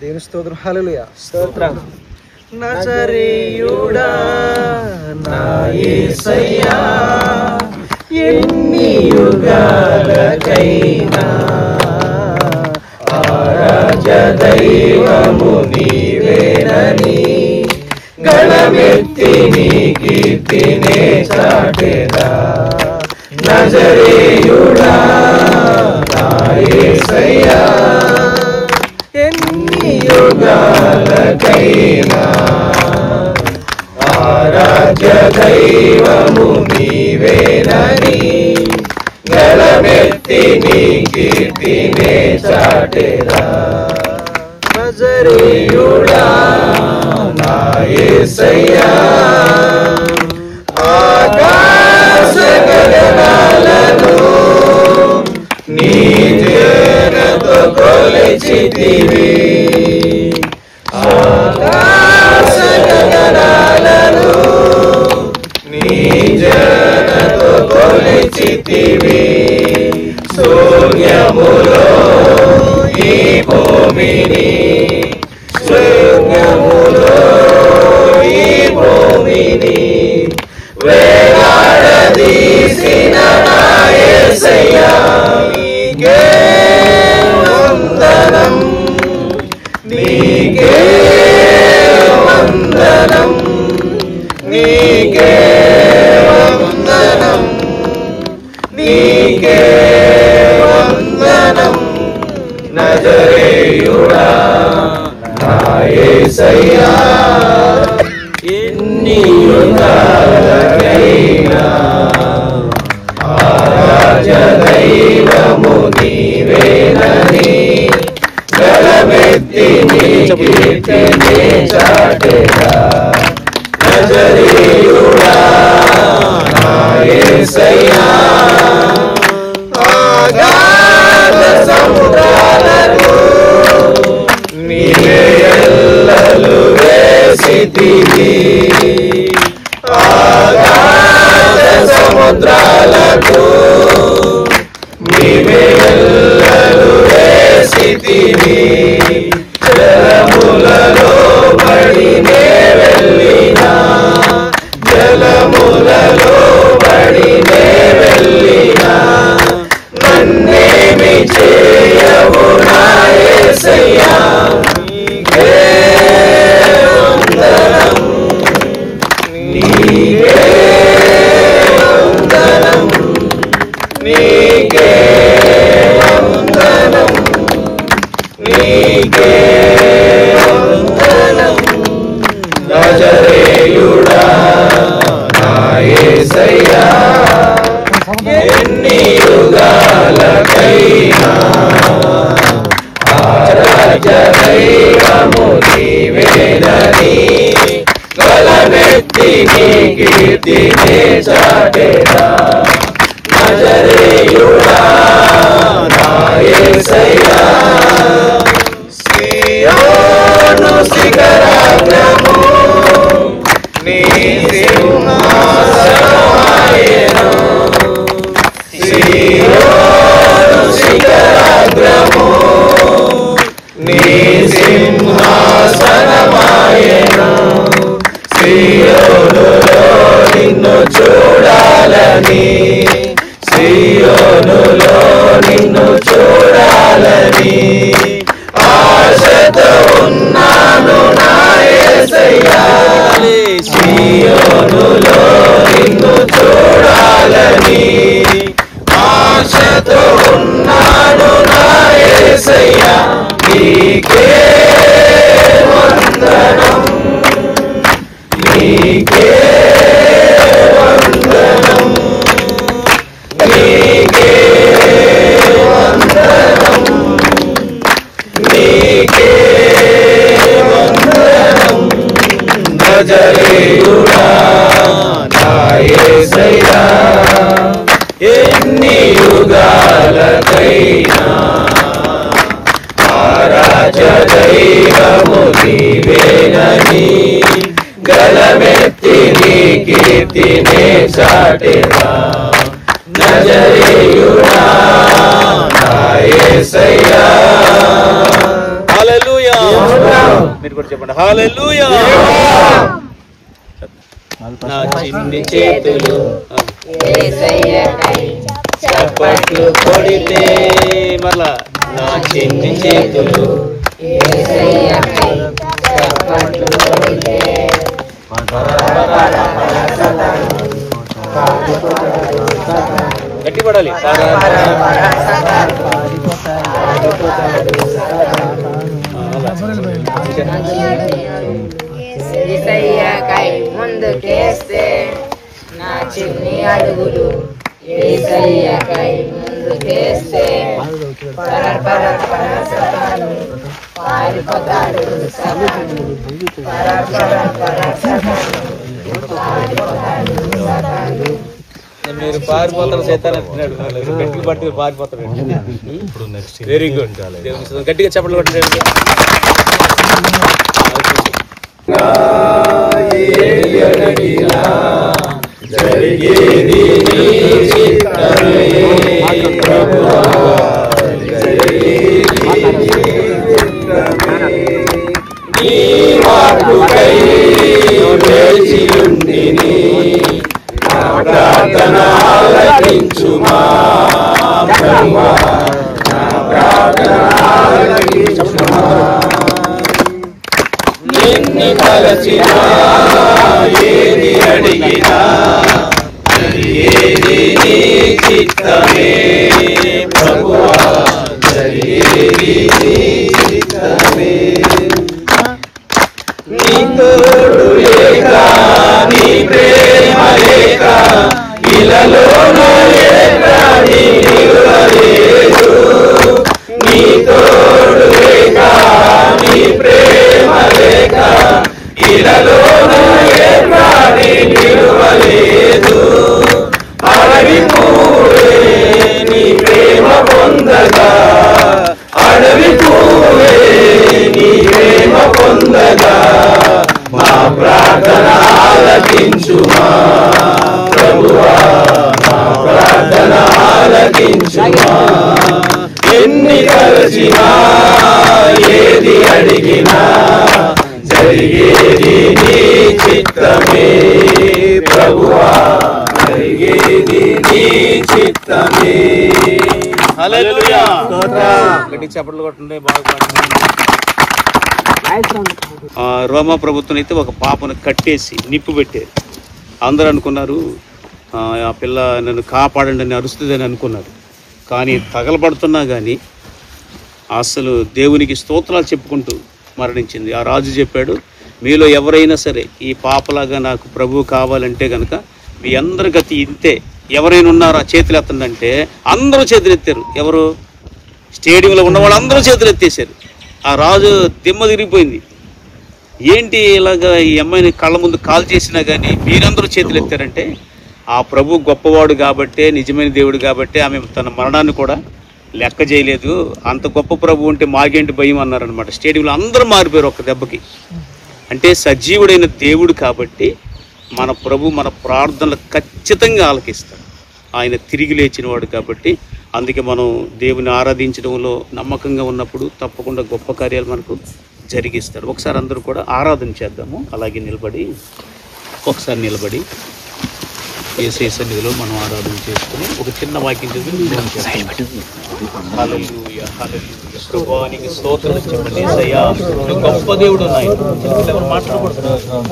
దేవుని స్తోత్రం. హల్లెలూయా. స్తోత్రం. నజరేయుడా నా యేసయ్యా, ఎన్ని యుగాలకైనా ఆరాధ్య దైవము నీవేనని గళమెత్తి నీ కీర్తినే చాటెదా. నజరేయుడా నా యేసయ్యా, ఎన్ని యుగాలకైనా ఆరాధ్య దైవము నీవేనని గళమెత్తి నీ కీర్తినే చాటెదా. నజరేయుడా నా యేసయ్యా, ఆకాశ గగనాలను నీ జనతో కొలిచితివి. ఆకాశ గగనాలను నీ జనతో కొలిచితివి. శూన్యములో ఈ భూమిని, శూన్యములో ఈ భూమిని వేలాడదీసిన నా యేసయ్యా, నీకే వందనం, నీకే వందనం, నీకే వందనం, నీకే వందనం. నజరేయుడా నా యేసయ్యా, ఎన్ని యుగాలకైనా ఆరాధ్య దైవము నీవేనని గళమెత్తి నీ కీర్తినే చాటెదా. నజరేయుడా నా యేసయ్యా, అగాధ సముద్రాలను నీవే ఎల్లలు వేసితివి. అగాధ సముద్రాలకు నీవే ఎల్లలు వేసితివి. జలములలో బడి నే వెళ్ళినా, జలములలో బడి నే వెళ్ళినా నన్నేమి చేయవు నా యేసయ్యా, నీకే వందనం, నీకే వందనం, నీకే వందనం, నీకే వందనం. నజరేయుడా నా యేసయ్యా, ఎన్ని యుగాలకైనా ఆరాధ్య దైవము నీవేనని గళమెత్తి నీ కీర్తినే చాటెదా. నజరేయుడా నా యేసయ్యా, సియోను శిఖరాగ్రము నీ సింహాసనమాయెను. సియోను శిఖరాగ్రము నీ సింహాసనమాయెను. సియోనులో నిన్ను చూడాలని, సియోనులో నిన్ను చూడాలని ఆశతో ఉన్నాను నా యేసయ్యా. సియోనులో నిన్ను చూడాలని ఆశతో ఉన్నాను నా యేసయ్యా, నీకే వందనం, నీకే వందనం, నీకే వందనం, నీకే వందనం. నజరేయుడా నా యేసయ్యా, ఎన్ని యుగాలకైనా ఆరాధ్య దైవము నీవేనని గళమెత్తి నీ కీర్తినే చాటెదా. నజరేయుడా నా యేసయ్యా. హల్లెలూయా. మీరు కూడా చెప్పండి హల్లెలూయా. నా చిన్ని చేతులు చప్పట్లు కొడితే మళ్ళా నా చిన్ని చేతులు గట్టి పడాలి. ముందుకేస్తే నా చిన్ని అడుగులు ఏసయ్యకై ముందుకేస్తే పారిపోతాడు మీరు పారిపోతారు సైతాన్ అంటున్నాడు. గట్టిగా పట్టి పారిపోతారు. Very good. గట్టిగా చెప్పలు కొట్టండి. జరిగేది నీ చిత్తమే ప్రభువా, నీ వాక్కుకై వేచియుండిని, నా ప్రార్థన ఆలకించుమా ప్రభువా, నా ప్రార్థన ఆలకించుమా. నిన్ను తలచినా ఏది అడిగినా జరిగేది నీ చిత్తమే ప్రభువా, జరిగేది నీ చిత్తమే. నీ తోడు లేక నీ ప్రేమ లేక ఇలలోనూ ఎక్కడి నిలువలేదు. నీ తోడు లేక నీ ప్రేమ లేక ఇలలోనూ ఎక్కడి నిలువలేదు. అడవి పూలే నీ ప్రేమ పొందగా, అడవి పూలే నీ ప్రేమ పొందగా, మా ప్రార్థన ఆలకించుమా ప్రభువా, మా ప్రార్థన ఆలకించుమా. ఎన్ని తలచినా ఏది అడిగినా జరిగేది నీ చిత్తమే ప్రభువా, జరిగేది నీ చిత్తమే. హల్లెలూయా. గట్టి చప్పట్లు కొట్టండి. బాగా రోమా ప్రభుత్వం అయితే ఒక పాపను కట్టేసి నిప్పు పెట్టారు. అందరూ అనుకున్నారు ఆ పిల్ల నన్ను కాపాడండి అని అరుస్తుందని అనుకున్నారు. కానీ తగలబడుతున్నా కానీ అసలు దేవునికి స్తోత్రాలు చెప్పుకుంటూ మరణించింది. ఆ రాజు చెప్పాడు, మీలో ఎవరైనా సరే ఈ పాపలాగా నాకు ప్రభువు కావాలంటే కనుక మీ అందరి గతి ఇంతే, ఎవరైనా ఉన్నారో ఆ చేతులు ఎత్తండి అంటే అందరూ చేతులు ఎత్తారు. ఎవరు? స్టేడియంలో ఉన్న వాళ్ళు అందరూ చేతులు ఎత్తేసారు. ఆ రాజు దిమ్మ తిరిగిపోయింది. ఏంటి ఇలాగా ఈ అమ్మాయిని కళ్ళ ముందు కాల్ చేసినా కానీ మీరందరూ చేతులు ఎత్తారంటే ఆ ప్రభు గొప్పవాడు కాబట్టే, నిజమైన దేవుడు కాబట్టే ఆమె తన మరణాన్ని కూడా లెక్క చేయలేదు. అంత గొప్ప ప్రభు ఉంటే మాకేంటి భయం అన్నారనమాట. స్టేడియంలో అందరూ మారిపోయారు ఒక్క దెబ్బకి. అంటే సజీవుడైన దేవుడు కాబట్టి మన ప్రభు మన ప్రార్థనలు ఖచ్చితంగా ఆలకిస్తాడు. ఆయన తిరిగి లేచినవాడు కాబట్టి అందుకే మనం దేవుని ఆరాధించడంలో నమ్మకంగా ఉన్నప్పుడు తప్పకుండా గొప్ప కార్యాలు మనకు జరిగిస్తాడు. ఒకసారి అందరూ కూడా ఆరాధన చేద్దాము. అలాగే ఒకసారి నిలబడి యేసయ్య సన్నిధిలో మనం ఆరాధన చేసుకుని ఒక చిన్న వాక్యం చదివి హల్లెలూయా హల్లెలూయా. ప్రభువానికి స్తోత్రం చెప్పండి. యేసయ్యా నువ్వు గొప్ప దేవుడు నాయన. ఎవరు మాట్లాడకూడదు.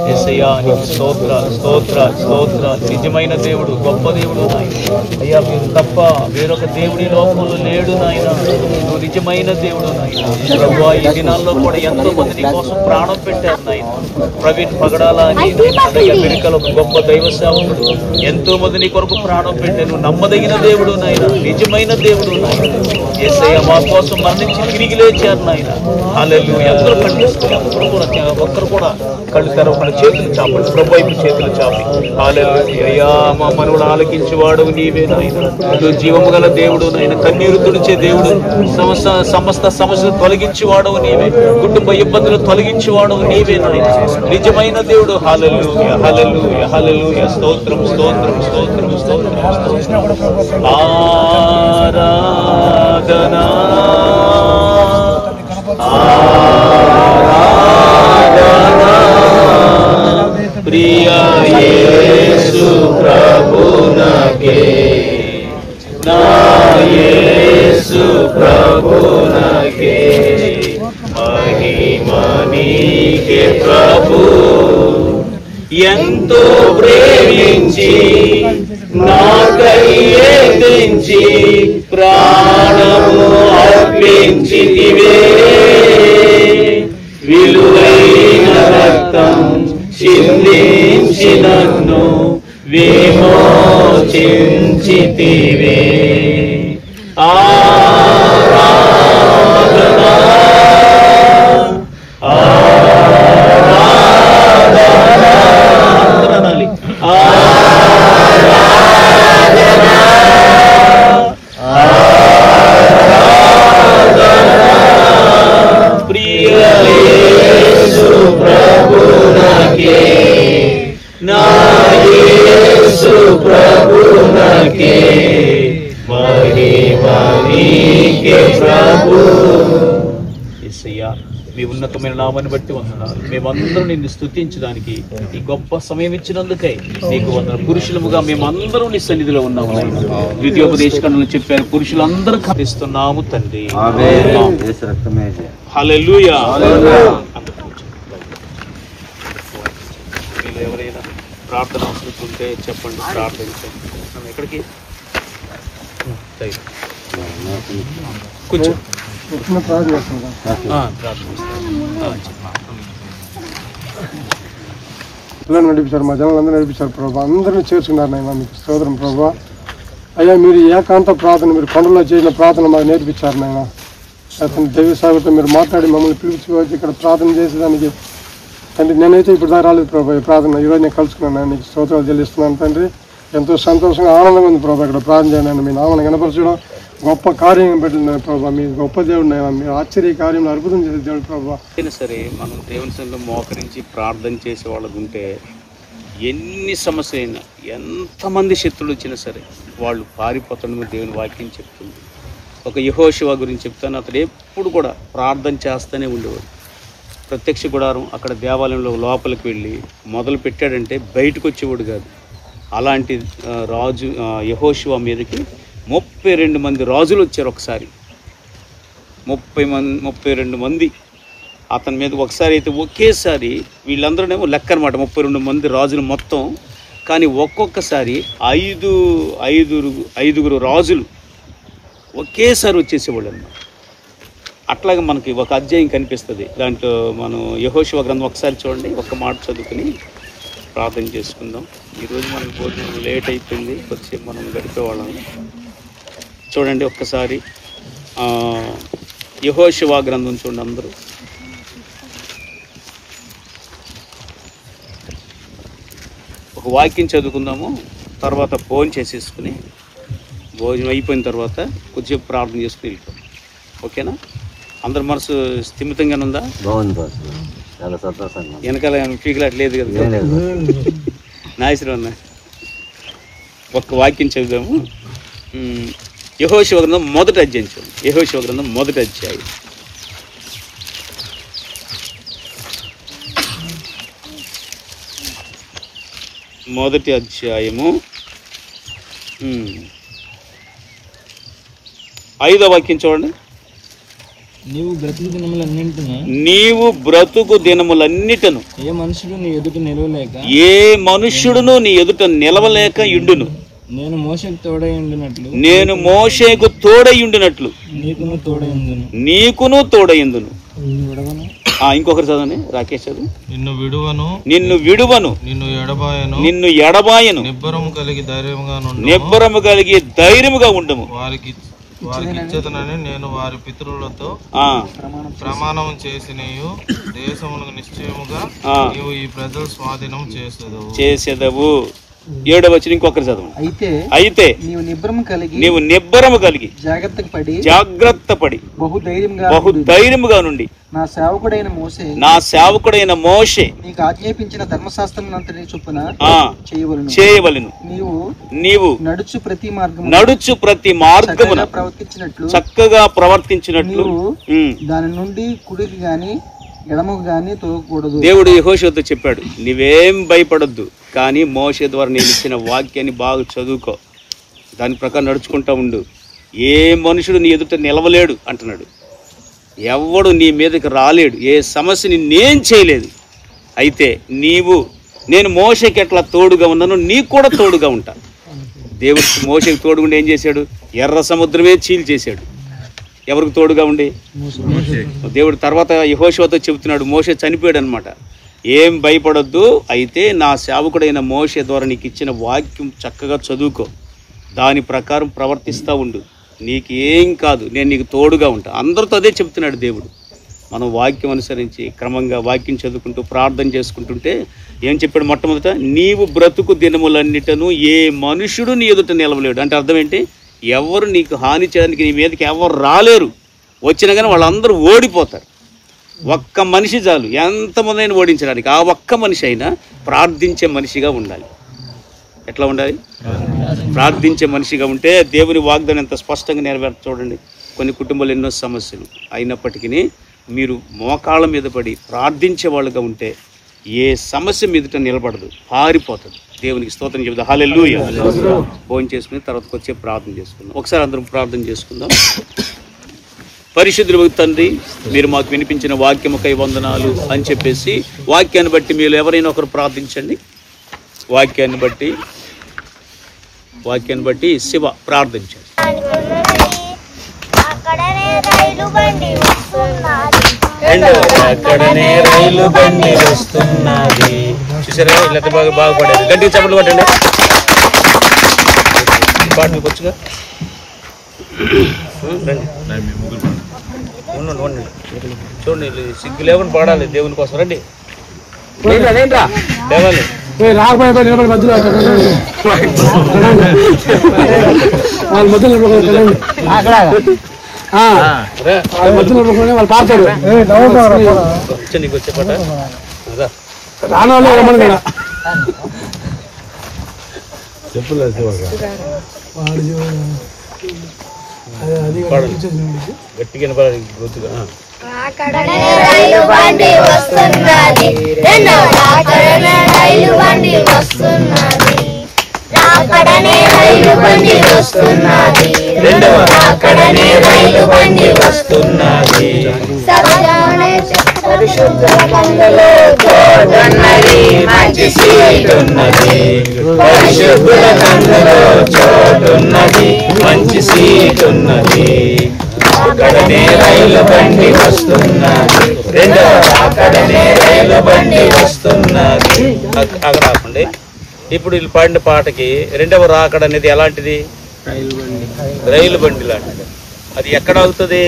యేసయ్యా నీకు స్తోత్రాలు స్తోత్రాలు స్తోత్రాలు. నిజమైన దేవుడు, గొప్ప దేవుడు నాయన. అయ్యా మీరు తప్ప వేరొక దేవుడి లోకంలో లేడు నాయన. నువ్వు నిజమైన దేవుడు నాయన. ప్రభువా ఈ దినాల్లో కూడా ఎంతో మంది నీ కోసం ప్రాణం పెట్టారు నాయన. ప్రవీణ్ పగడాల అని అమెరికాలో గొప్ప దైవ సేవకుడు, ఎంతో మంది నీ కొరకు ప్రాణం పెట్టారు. నువ్వు నమ్మదగిన దేవుడు నాయన, నిజమైన దేవుడు నాయన. యేసయ్య మా కోసం మరణించి తిరిగి లేచారు నాయన. హల్లెలూయా. అందరూ కనిపిస్తారు. ఒక్కరు కూడా కళ్ళు తెరవకుండా చేతులు చాపండి. ప్రభు వైపు చేతులు చాపి హల్లెలూయా. అయ్యా మా మనవుడు ఆలకించేవాడు నీవే నాయన. నువ్వు జీవము గల దేవుడు నాయన, కన్నీరు తుడిచే దేవుడు, సమస్త సమస్యలు తొలగించేవాడవు నీవే, కుటుంబ ఇబ్బందులు తొలగించేవాడవు నీవే నాయన. నిజమైన దేవుడు. హల్లెలూయా హల్లెలూయా హల్లెలూయా. స్తోత్రం స్తోత్రం స్తోత్రం స్తోత్రం స్తోత్రం. ఆరాధనా ఆరాధనా ప్రియ యేసు ప్రభునకే నా యేసు ప్రభునకే మహిమ నీకే ప్రభు ఎంతో ప్రేమించి నాకై తెంచి ప్రాణము అర్పించితివే విలువైన రక్తం చిందించి నన్ను విమోచించితివే ఆరాధనా ప్రభునకే మహిమ నీకే ప్రభు. యేసయ్యా మీ ఉన్నతమైన నామాన్ని బట్టి వందనాలు. మేమందరం నిన్ను స్తుతించడానికి ఈ గొప్ప సమయం ఇచ్చినందుకై నీకు వందనాలు. పురుషులముగా మేమందరం నీ సన్నిధిలో ఉన్నాము. ద్వితీయోపదేశకాండలో చెప్పారు, పురుషులందరూ కరిస్తున్నాము తండ్రి. హల్లెలూయా. ఎవరైనా ప్రార్థన అవసరం ఉంటే చెప్పండి, ప్రార్థించండి. ఎక్కడికి కూర్చో పిల్లలు నడిపించారు, మా జనాలందరూ నడిపించారు ప్రభావ. అందరినీ చేర్చుకున్నారు నాయన. మీకు స్తోత్రం ప్రభావ. అయ్యా మీరు ఏకాంత ప్రార్థన, మీరు కొండలో చేసిన ప్రార్థన మాకు నేర్పించారు నాయన. అతని దైవ సాగుతో మీరు మాట్లాడి మమ్మల్ని పిలిపించుకోవచ్చు ఇక్కడ ప్రార్థన చేసేదానికి తండ్రి. నేనైతే ఇప్పుడు దాకా రాలేదు ప్రభావ ఈ ప్రార్థన. ఈరోజు నేను కలుసుకున్నాను నాయన. నీకు స్తోత్రాలు చెల్లిస్తున్నాను తండ్రి. ఎంతో సంతోషంగా ఆనందంగా ఉంది ప్రభావ ఇక్కడ ప్రార్థన చేయడానికి. మీ నామను కనపరచడం గొప్ప కార్యం పెట్టిన ప్రభావ. మీ గొప్ప దేవుడు నాయన. మీరు ఆశ్చర్య కార్యంలో అద్భుతం చేసే దేవుడు ప్రభావ. అయినా సరే మనం దేవుని సన్నిధిలో మోకరించి ప్రార్థన చేసే వాళ్ళకు ఉంటే ఎన్ని సమస్యలైనా ఎంతమంది శత్రువులు వచ్చినా సరే వాళ్ళు పారిపోతాడని దేవుని వాక్యం చెప్తుంది. ఒక యెహోషువ గురించి చెప్తాను. అతడు ఎప్పుడు కూడా ప్రార్థన చేస్తూనే ఉండేవాడు. ప్రత్యక్ష గుడారం అక్కడ దేవాలయంలో లోపలికి వెళ్ళి మొదలు పెట్టాడంటే బయటకు వచ్చేవాడు కాదు. అలాంటి రాజు యెహోషువ మీదకి 32 మంది రాజులు వచ్చారు ఒకసారి. 32 మంది అతని మీద ఒకసారి అయితే ఒకేసారి వీళ్ళందరూనేమో లెక్క అనమాట 32 మంది రాజులు మొత్తం. కానీ ఒక్కొక్కసారి ఐదుగురు రాజులు ఒకేసారి వచ్చేసేవాళ్ళు అన్నమాట. అట్లాగే మనకి ఒక అధ్యాయం కనిపిస్తుంది దాంట్లో. మనం యెహోషువ గ్రంథం ఒకసారి చూడండి, ఒక్క మాట చదువుకుని ప్రార్థన చేసుకుందాం. ఈరోజు మనకి భోజనం లేట్ అయిపోయింది, కొద్దిసేపు మనం గడిపేవాళ్ళం. చూడండి ఒక్కసారి యెహోషువ గ్రంథం చూడండి అందరూ. ఒక వాక్యం చదువుకుందాము, తర్వాత ఫోన్ చేసేసుకుని భోజనం అయిపోయిన తర్వాత కొద్దిసేపు ప్రార్థన చేసుకుని వెళ్ళిపోతాం. ఓకేనా? అందరి మనసు స్థిమితంగానే ఉందా? బాగుంది బాస్, చాలా సంతోషంగా. వెనకాల పీకలట్లేదు కదా? నాయసరం అన్న ఒక్క వాక్యం చదువుదాము. యెహోషువ గ్రంథం మొదటి అధ్యాయం చూడండి. యెహోషువ గ్రంథం మొదటి అధ్యాయం. మొదటి అధ్యాయము 5వ వాక్యం చూడండి. నీవు బ్రతుకు దినములన్నింటినీ ఏ మనుష్యుడును నీ ఎదుట నిలవలేక ఇండును. నేను మోషేకు తోడై ఉండినట్లు నీకును తోడైందును. ఇంకొకరు చదవండి, రాకేష్ చదువు. నిన్ను విడువను నిన్ను ఎడబాయను నిబ్బరము కలిగి ధైర్యముగా ఉండము. వారికి ఇచ్చేదనని నేను వారి పితరులతో ప్రమాణం చేసినయు దేశమునకు నిశ్చయముగా నీవు ఈ ప్రజల స్వాధీనం చేసేదవు. 7వ వచనం ఇంకొకరు చదువు. అయితే నీవు నిబ్బరము కలిగి జాగ్రత్త పడి బహు ధైర్యముగా నుండి నా సేవకుడైన మోషే నీకు ఆజ్ఞాపించిన ధర్మశాస్త్రమునంతని చొప్పున చేయవలెను. నీవు నడుచు ప్రతి మార్గమున చక్కగా ప్రవర్తించినట్లు దాని నుండి కుడికి గాని ఎడమకు గాని తోకూడదు. దేవుడు యెహోషువతో చెప్పాడు, నువ్వేం భయపడొద్దు, కానీ మోషే ద్వారా నేను ఇచ్చిన వాక్యాన్ని బాగా చదువుకో, దాని ప్రకారం నడుచుకుంటా ఉండు. ఏ మనుషుడు నీ ఎదుట నిలవలేడు అంటున్నాడు. ఎవడు నీ మీదకి రాలేడు, ఏ సమస్యని నేను చేయలేదు. అయితే నేను మోషేకి ఎట్లా తోడుగా ఉన్నానో నీకు కూడా తోడుగా ఉంటా. దేవుడు మోషేకి తోడుగుండి ఏం చేశాడు? ఎర్ర సముద్రమే చీల్చేశాడు. ఎవరికి తోడుగా ఉండి? దేవుడు తర్వాత యెహోషువతో చెబుతున్నాడు, మోషే చనిపోయాడు అనమాట. ఏం భయపడొద్దు, అయితే నా సేవకుడైన మోషే ద్వారా నీకు ఇచ్చిన వాక్యం చక్కగా చదువుకో, దాని ప్రకారం ప్రవర్తిస్తూ ఉండు, నీకు ఏం కాదు, నేను నీకు తోడుగా ఉంటా. అందరితో అదే చెప్తున్నాడు దేవుడు. మనం వాక్యం అనుసరించి క్రమంగా వాక్యం చదువుకుంటూ ప్రార్థన చేసుకుంటుంటే ఏం చెప్పాడు? మొట్టమొదట, నీవు బ్రతుకు దినములన్నిటను ఏ మనుషుడు నీ ఎదుట నిలవలేడు. అంటే అర్థం ఏంటి? ఎవరు నీకు హాని చేయడానికి నీ మీదకి ఎవరు రాలేరు. వచ్చినా కానీ వాళ్ళందరూ ఓడిపోతారు. ఒక్క మనిషి చాలు ఎంతమందిని ఓడించడానికి. ఆ ఒక్క మనిషి అయినా ప్రార్థించే మనిషిగా ఉండాలి. ఎట్లా ఉండాలి? ప్రార్థించే మనిషిగా ఉంటే దేవుని వాగ్దానం ఎంత స్పష్టంగా నెరవేర్త. చూడండి, కొన్ని కుటుంబాలు ఎన్నో సమస్యలు అయినప్పటికీ మీరు మోకాళ్ళ మీద పడి ప్రార్థించే వాళ్ళుగా ఉంటే ఏ సమస్య మీదట నిలబడదు, పారిపోతుంది. దేవునికి స్తోత్రం చెబుతా. హల్లెలూయా. ఫోన్ చేసుకుని తర్వాతకి వచ్చే ప్రార్థన చేసుకుందాం. ఒకసారి అందరం ప్రార్థన చేసుకుందాం. పరిశుద్ధుడు తండ్రి, మీరు మాకు వినిపించిన వాక్యముకై వందనాలు అని చెప్పేసి వాక్యాన్ని బట్టి మీరు ఎవరైనా ఒకరు ప్రార్థించండి. వాక్యాన్ని బట్టి శివ ప్రార్థించండి. అక్కడనే రైలు బండి వస్తున్నది. చూసారా, ఇలా బాగుపడేది. గట్టిగా చప్పట్లు కొట్టండి. పాటలకు వచ్చుగా ఉండండి. చూడండి, సిగ్గు లేకుండా పాడాలి దేవుని కోసం. రండి, లేవాలి. రాకపోయే మధ్యలో వాళ్ళు పాడతారు. నీకు వచ్చే పాట రాను వాళ్ళు గట్టిగా పాడాలి గొంతుగా. అక్కడనే రైలు బండి వస్తున్నది, అక్కడనే రైలు బండి వస్తున్నది, అక్కడనే రైలు బండి వస్తున్నది, అక్కడనే రైలు బండి వస్తున్నది. పరిశుద్ధుల కందులో చోటున్నది, మంచి సీటు ఉన్నది. పరిశుద్ధుల కందులో చోటున్నది, మంచి సీటు ఉన్నది. అక్కడనే రైలు బండి వస్తున్నది, అక్కడనే రైలు బండి వస్తున్నది. అక్కడ రాకండి. ఇప్పుడు వీళ్ళు పాడిన పాటకి రెండవ రాకడ అనేది ఎలాంటిది? రైలు బండి లాంటిది. అది ఎక్కడ ఆగుతుంది?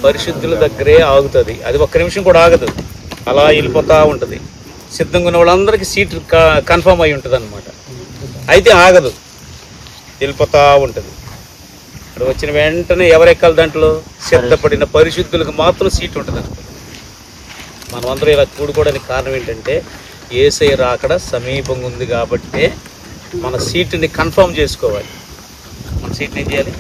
పరిశుద్ధుల దగ్గరే ఆగుతుంది. అది ఒక్క నిమిషం కూడా ఆగదు, అలా వెళ్ళిపోతూ ఉంటుంది. సిద్ధంగా ఉన్న వాళ్ళందరికీ సీటు కన్ఫర్మ్ అయి ఉంటుంది అనమాట. అయితే ఆగదు, వెళ్ళిపోతూ ఉంటుంది. ఇక్కడ వచ్చిన వెంటనే ఎవరెక్కాలి? దాంట్లో సిద్ధపడిన పరిశుద్ధులకు మాత్రం సీటు ఉంటుంది అనమాట. మనమందరం ఇలా కూడుకోవడానికి కారణం ఏంటంటే యేసయ్య రాకడ సమీపంగా ఉంది కాబట్టి మన సీటుని కన్ఫర్మ్ చేసుకోవాలి. మన సీట్ని ఏం చేయాలి?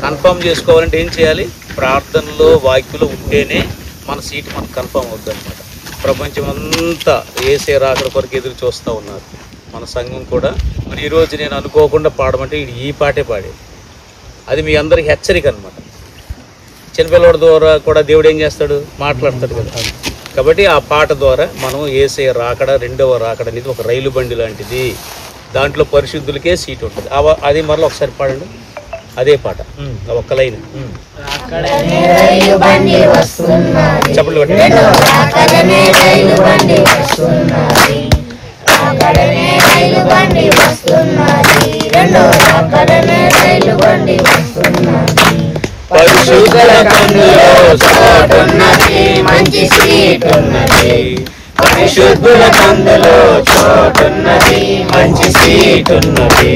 కన్ఫర్మ్ చేసుకోవాలంటే ఏం చేయాలి? ప్రార్థనలో వాక్యంలో ఉంటేనే మన సీటు మనకు కన్ఫర్మ్ అవుతుంది అనమాట. ప్రపంచం అంతా యేసయ్య రాకడ కొరకు ఎదురు చూస్తూ ఉన్నారు. మన సంఘం కూడా మరి ఈరోజు నేను అనుకోకుండా పాడమంటే ఈ పాటే పాడేది. అది మీ అందరికి హెచ్చరిక అనమాట. చిన్నపిల్లవాడి ద్వారా కూడా దేవుడు ఏం చేస్తాడు? మాట్లాడతాడు కదా. కాబట్టి ఆ పాట ద్వారా మనం యేసయ్య రాకడ, రెండవ రాకడ అనేది ఒక రైలు బండి లాంటిది. దాంట్లో పరిశుద్ధులకే సీట్ ఉంటుంది. అది మరలా ఒకసారి పాడండి, అదే పాట, ఒక్క లైన్. చెప్పండి. పరిశుద్ధుల కందులో చోటున్నది, మంచి సీట్ ఉన్నది. పరిశుద్ధుల కందులో చోటున్నది, మంచి సీట్ ఉన్నది.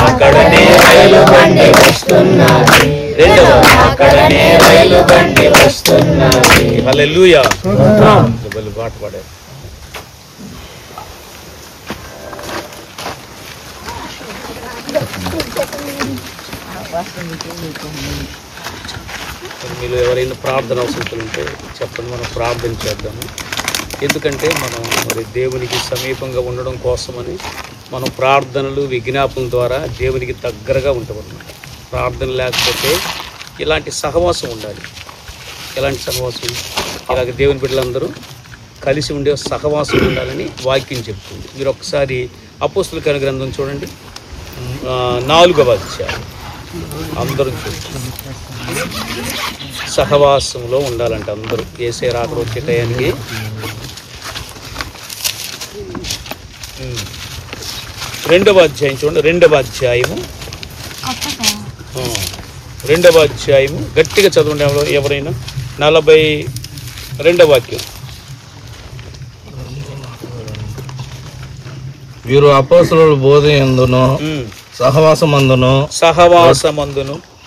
అక్కడనే రైలు బండి వస్తున్నది, అక్కడనే రైలు బండి వస్తున్నది. హల్లెలూయా. పాట పాడారు. మీలో ఎవరైనా ప్రార్థన అవసరం ఉంటే చెప్పండి, మనం ప్రార్థన చేద్దాము. ఎందుకంటే మనం మరి దేవునికి సమీపంగా ఉండడం కోసమని మనం ప్రార్థనలు విజ్ఞాపన ద్వారా దేవునికి దగ్గరగా ఉంటామన్నమాట. ప్రార్థన లేకపోతే ఇలాంటి సహవాసం ఉండాలి. ఎలాంటి సహవాసం? ఇలాగ దేవుని బిడ్డలందరూ కలిసి ఉండే సహవాసం ఉండాలని వాక్యం చెప్తుంది. మీరు ఒకసారి అపోస్తుల గ్రంథం చూడండి, 4వ అధ్యాయం. అందరూ చూడండి, సహవాసంలో ఉండాలంటే అందరూ యేసయ్య రాకడ వచ్చే టయానికి. 2వ అధ్యాయం చూడండి, 2వ అధ్యాయము, 2వ అధ్యాయము గట్టిగా చదవండి ఎవరైనా. 42వ వాక్యం. వీరు అపోస్తలుల బోధ యందును సహవాసమందును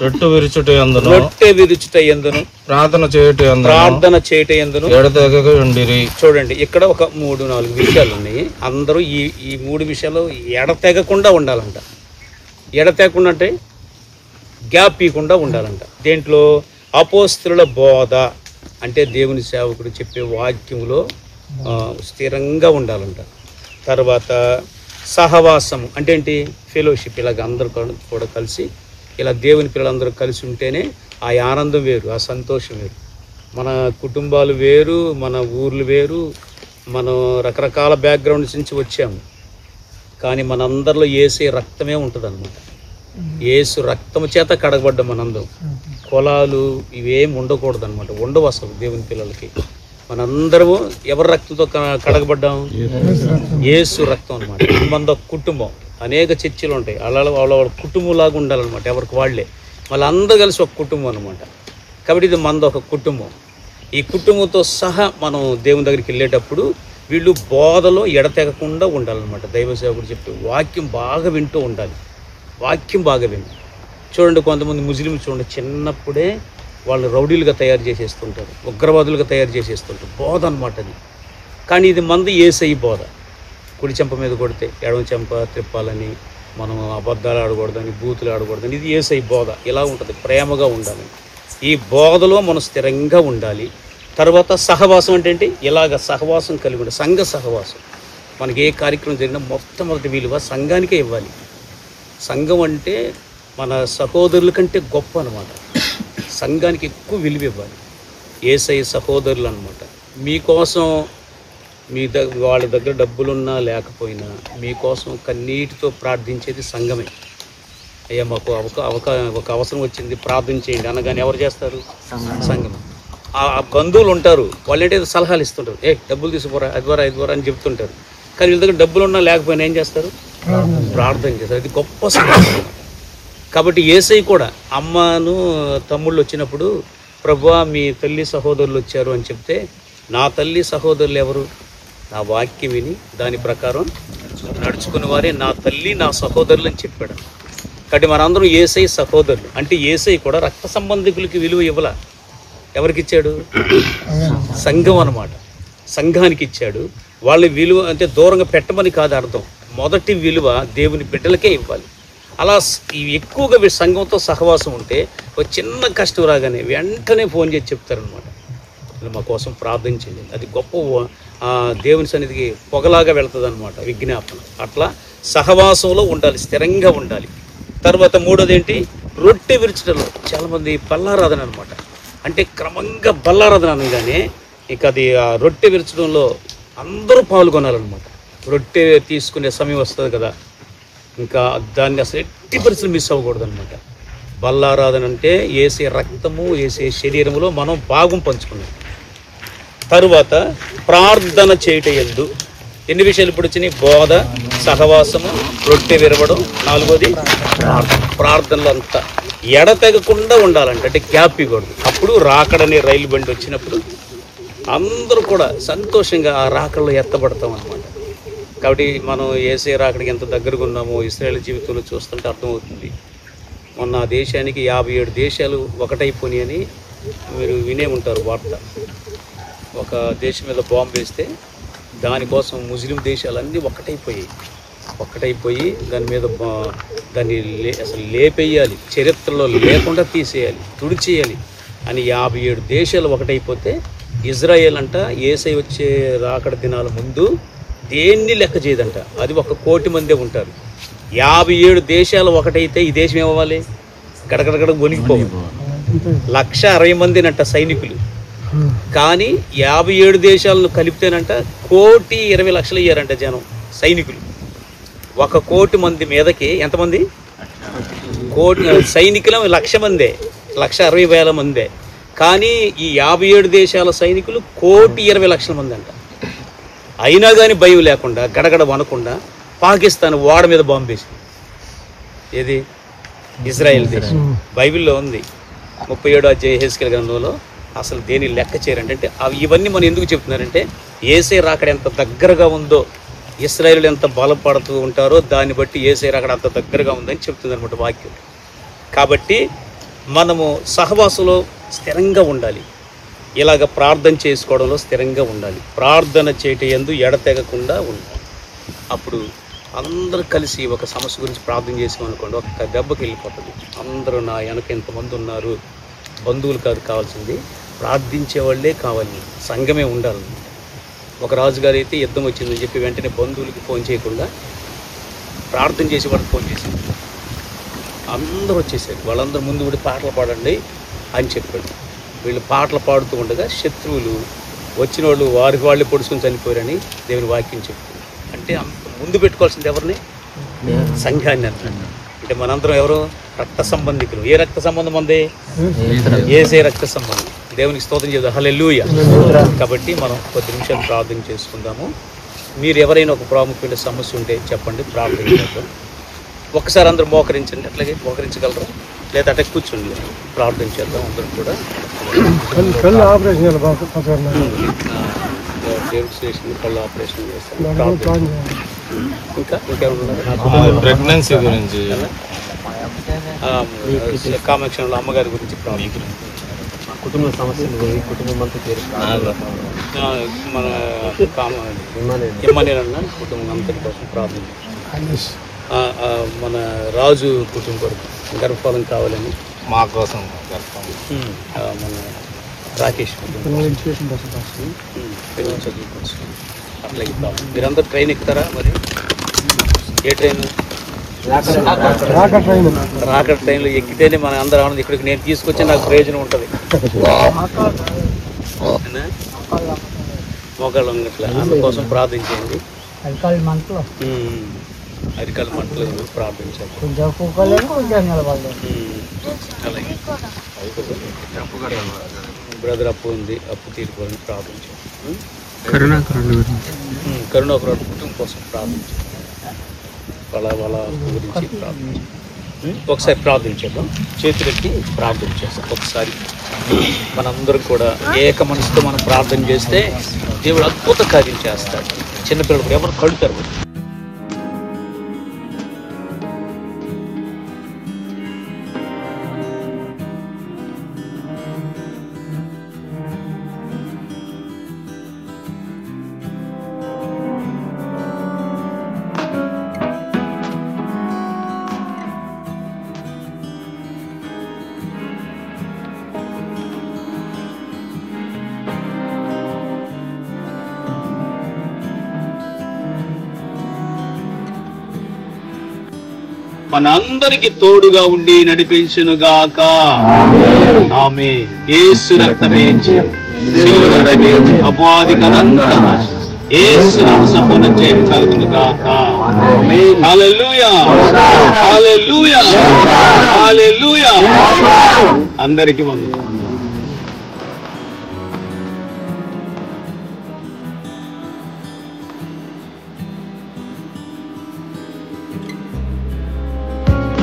రొట్టె విరుచుట యందును ప్రార్థన చేయుట యందును ఎడతెగక ఉండిరి. చూడండి, ఇక్కడ ఒక 3-4 విషయాలు ఉన్నాయి. అందరూ ఈ 3 విషయాలు ఎడతెగకుండా ఉండాలంట. ఎడతెగకుండా అంటే గ్యాప్ ఇవ్వకుండా ఉండాలంట. దేంట్లో? అపోస్తలుల బోధ అంటే దేవుని సేవకుడు చెప్పే వాక్యములో స్థిరంగా ఉండాలంట. తర్వాత సహవాసం అంటే ఏంటి? ఫెలోషిప్. ఇలాగ అందరూ కూడా కలిసి ఇలా దేవుని పిల్లలందరూ కలిసి ఉంటేనే ఆ ఆనందం వేరు, ఆ సంతోషం వేరు. మన కుటుంబాలు వేరు, మన ఊర్లు వేరు, మనం రకరకాల బ్యాక్గ్రౌండ్స్ నుంచి వచ్చాము. కానీ మనందరిలో యేసే రక్తమే ఉంటుంది అన్నమాట. యేసు రక్తము చేత కడగబడ్డం మనందరం. కులాలు ఇవేం ఉండకూడదు అనమాట, ఉండవు అసలు దేవుని పిల్లలకి. మనందరము ఎవరి రక్తంతో కడగబడ్డాం? యేసు రక్తం అనమాట. మన కుటుంబం, అనేక చర్చిలు ఉంటాయి, వాళ్ళ కుటుంబంలాగా ఉండాలన్నమాట, ఎవరికి వాళ్ళే. మళ్ళీ అందరూ కలిసి ఒక కుటుంబం అనమాట. కాబట్టి ఇది మనది ఒక కుటుంబం. ఈ కుటుంబంతో సహా మనం దేవుని దగ్గరికి వెళ్ళేటప్పుడు వీళ్ళు బోధలో ఎడతెగకుండా ఉండాలన్నమాట. దైవ సేవకుడు చెప్పే వాక్యం బాగా వింటూ ఉండాలి. వాక్యం బాగా విని చూడండి. కొంతమంది ముస్లింలు చూడండి, చిన్నప్పుడే వాళ్ళు రౌడీలుగా తయారు చేసేస్తుంటారు, ఉగ్రవాదులుగా తయారు చేసేస్తుంటారు. బోధ అనమాట అది. కానీ ఇది మంది యేసయ్య బోధ. కుడి చెంప మీద కొడితే ఎడమ చెంప త్రిప్పాలని, మనం అబద్ధాలు ఆడకూడదని, బూతులు ఆడకూడదని, ఇది యేసయ్య బోధ. ఇలా ఉంటుంది, ప్రేమగా ఉండాలి. ఈ బోధలో మనం స్థిరంగా ఉండాలి. తర్వాత సహవాసం అంటే ఏంటి? ఇలాగ సహవాసం కలిగి ఉండాలి. సంఘ సహవాసం. మనకి ఏ కార్యక్రమం జరిగినా మొట్టమొదటి విలువ సంఘానికే ఇవ్వాలి. సంఘం అంటే మన సహోదరుల కంటే గొప్ప అనమాట. సంఘానికి ఎక్కువ విలువ ఇవ్వాలి. యేసయ్య సహోదరులు అనమాట. మీకోసం వాళ్ళ దగ్గర డబ్బులున్నా లేకపోయినా మీకోసం కన్నీటితో ప్రార్థించేది సంఘమే. అయ్యా మాకు ఒక అవసరం వచ్చింది, ప్రార్థన చేయండి అనగానే ఎవరు చేస్తారు? సంఘం. ఆ బంధువులు ఉంటారు, వాళ్ళు ఏంటంటే సలహాలు ఇస్తుంటారు. డబ్బులు తీసుకుపోరా, అది ద్వారా అని చెప్తుంటారు. కానీ వీళ్ళ దగ్గర డబ్బులు ఉన్నా లేకపోయినా ఏం చేస్తారు? ప్రార్థన చేస్తారు. అది గొప్ప సంఘం. కాబట్టి యేసయ్య కూడా అమ్మను తమ్ముళ్ళు వచ్చినప్పుడు, ప్రభువా మీ తల్లి సహోదరులు వచ్చారు అని చెప్తే, నా తల్లి సహోదరులు ఎవరు? నా వాక్యం విని దాని ప్రకారం నడుచుకున్న వారే నా తల్లి నా సహోదరులు అని చెప్పాడు. కాబట్టి మనందరం యేసయ్య సహోదరులు. అంటే యేసయ్య కూడా రక్త సంబంధికులకి విలువ ఇవ్వాల. ఎవరికి ఇచ్చాడు? సంఘం అన్నమాట. సంఘానికి ఇచ్చాడు. వాళ్ళ విలువ అంటే దూరంగా పెట్టమని కాదు అర్థం. మొదటి విలువ దేవుని బిడ్డలకే ఇవ్వాలి. అలా ఎక్కువగా సంఘంతో సహవాసం ఉంటే ఒక చిన్న కష్టం రాగానే వెంటనే ఫోన్ చేసి చెప్తారనమాట, మా కోసం ప్రార్థించండి. అది గొప్ప దేవుని సన్నిధికి పొగలాగా వెళ్తుంది అనమాట విజ్ఞాపన. అట్లా సహవాసంలో ఉండాలి, స్థిరంగా ఉండాలి. తర్వాత మూడోది ఏంటి? రొట్టె విరుచడంలో. చాలామంది బల్లారాధన అనమాట. అంటే క్రమంగా బల్లారాధన అనగానే ఇక అది ఆ రొట్టె విరచడంలో అందరూ పాల్గొనాలన్నమాట. రొట్టె తీసుకునే సమయం వస్తుంది కదా, ఇంకా దాన్ని అసలు ఎట్టి పరిస్థితులు మిస్ అవ్వకూడదు అనమాట. బల్లారాధన అంటే యేసే రక్తము, యేసే శరీరములో మనం భాగం పంచుకున్నాం. తరువాత ప్రార్థన చేయుట యందు. ఎన్ని విషయాలు ఇప్పుడు వచ్చినాయి? బోధ, సహవాసము, రొట్టె విరవడం. నాలుగోది ప్రార్థనలు. అంతా ఎడతెగకుండా ఉండాలంటే, అంటే గ్యాప్ ఇవ్వకూడదు. అప్పుడు రాకడనే రైలు బండి వచ్చినప్పుడు అందరూ కూడా సంతోషంగా ఆ రాకడలో ఎత్తబడతాం అన్నమాట. కాబట్టి మనం యేసే రాకడికి ఎంత దగ్గరగా ఉన్నామో ఇశ్రాయేలు జీవితంలో చూస్తుంటే అర్థమవుతుంది. మొన్న ఆ దేశానికి 57 దేశాలు ఒకటైపోయినాయని మీరు వినే ఉంటారు వార్త. ఒక దేశం మీద బాంబు వేస్తే దానికోసం ముస్లిం దేశాలన్నీ ఒకటైపోయి దాని మీద దాన్ని అసలు లేపేయాలి, చరిత్రలో లేకుండా తీసేయాలి, తుడిచేయాలి. అని 57 దేశాలు ఒకటైపోతే ఇజ్రాయేల్ అంట యేసయ్య వచ్చే రాకడ దినాల ముందు దేన్ని లెక్క చేయదంట. అది 1 కోటి మందే ఉంటారు. 57 దేశాలు ఒకటైతే ఈ దేశం ఏమవ్వాలి? గడగడగడ వణికిపోవాలి. 160 మందినంట సైనికులు. కానీ 57 దేశాలను కలిపితేనంట 1,20,00,000 అయ్యారంట జనం సైనికులు. 1 కోటి మంది మీదకి ఎంతమంది? కోటి సైనికులు 1,00,000 మందే, 1,60,000 మందే. కానీ ఈ 57 దేశాల సైనికులు 1,20,00,000 మంది అంట. అయినా కానీ భయం లేకుండా గడగడ వనకుండా పాకిస్తాన్ ఓడ మీద బాంబు వేసింది. ఏది? ఇజ్రాయెల్ దేశం. బైబిల్లో ఉంది 37వ అధ్యాయం యెహెజ్కేలు గ్రంథంలో. అసలు దేని లెక్క చేయరంటే అంటే ఇవన్నీ మనం ఎందుకు చెప్తున్నారంటే యేసయ్య రాకడ ఎంత దగ్గరగా ఉందో, ఇశ్రాయేలు ఎంత బలపడుతూ ఉంటారో దాన్ని బట్టి యేసయ్య రాకడ అంత దగ్గరగా ఉందని చెప్తుంది అనమాట వాక్యం. కాబట్టి మనము సహవాసంలో స్థిరంగా ఉండాలి. ఇలాగ ప్రార్థన చేసుకోవడంలో స్థిరంగా ఉండాలి. ప్రార్థన చేయటందు ఎడతెగకుండా ఉండాలి. అప్పుడు అందరూ కలిసి ఒక సమస్య గురించి ప్రార్థన చేసామనుకోండి, ఒక్క దెబ్బకి వెళ్ళిపోతుంది. అందరూ నా వెనక ఎంతమంది ఉన్నారు, బంధువులు కాదు కావాల్సింది, ప్రార్థించే వాళ్ళే కావాలి, సంఘమే ఉండాలి. ఒక రాజుగారు అయితే యుద్ధం వచ్చిందని చెప్పి వెంటనే బంధువులకి ఫోన్ చేయకుండా ప్రార్థన చేసి వాళ్ళకి ఫోన్ చేశారు. అందరూ వచ్చేసారు. వాళ్ళందరూ ముందు కూడా పాటలు పాడండి అని చెప్పాడు. వీళ్ళు పాటలు పాడుతూ ఉండగా శత్రువులు వచ్చిన వాళ్ళు వారికి వాళ్ళే పొడుచుకొని చనిపోయారని దేవుని వాక్యం చెప్తుంది. అంటే అంత ముందు పెట్టుకోవాల్సింది ఎవరిని? సంఘాన్ని అంటారు. అంటే మనందరం ఎవరు? రక్త సంబంధికులు. ఏ రక్త సంబంధం ఉంది? యేసే రక్త సంబంధం. దేవునికి స్తోత్రం చేద్దాం. హల్లెలూయా. కాబట్టి మనం కొద్ది నిమిషాలు ప్రార్థన చేసుకుందాము. మీరు ఎవరైనా ఒక ప్రాముఖ్యమైన సమస్య ఉంటే చెప్పండి, ప్రార్థన చేద్దాం. ఒక్కసారి అందరూ మోకరించండి. అట్లాగే మోకరించగలరా? లేదా అట్లా కూర్చోండి, ప్రార్థన చేద్దాం అందరూ కూడా. దేవుడి స్టేషన్ కళ్ళు ఆపరేషన్ చేస్తాం. ఇంకా ప్రెగ్నెన్సీ గురించి, కామాక్షంలో అమ్మగారి గురించి ప్రార్థన, కుటుంబ సమస్యలు గురించి, కుటుంబం అంతా మన ఇమ్మనేనన్న కుటుంబం అంతటి కోసం ప్రార్థన, మన రాజు కుటుంబం గర్భఫలం కావాలని మా కోసం, మన రాకేష్ పిల్లల చదువు కోసం అట్లాగే ప్రాబ్లం. మీరందరూ ట్రైన్ ఎక్కుతారా? మరి ఏ ట్రైన్? రాకడ ట్రైన్లో ఎక్కితేనే మన అందరూ ఆనందం. ఇక్కడికి నేను తీసుకొచ్చి నాకు ప్రయోజనం ఉంటుంది. మోకాళ్ళ అట్లా అందుకోసం ప్రార్థించండి. అరికాల మంటలు ప్రార్థించాలి. అలాగే బ్రదర్ అప్పు ఉంది, అప్పు తీరుకోవాలని ప్రార్థించాలి. కరుణాకర్ కుటుంబం కోసం ప్రార్థించాలి. వాళ్ళ గురించి ప్రార్థించాలి. ఒకసారి ప్రార్థించేద్దాం. చేతులెత్తి ప్రార్థన చేస్తాం. ఒకసారి మనందరం కూడా ఏక మనసుతో మనం ప్రార్థన చేస్తే దేవుడు అద్భుత కార్యం చేస్తాడు. చిన్నపిల్లలు ఎవరు కడుతారు. మనందరికి తోడుగా ఉండి నడిపించునుగాక. ఆమేన్. యేసు రక్తమే అపవాది కలంతా యేసు నామ సంపూర్ణ జయం కలుగునుగాక. హల్లెలూయా, హల్లెలూయా, హల్లెలూయా. అందరికీ వందనాలు.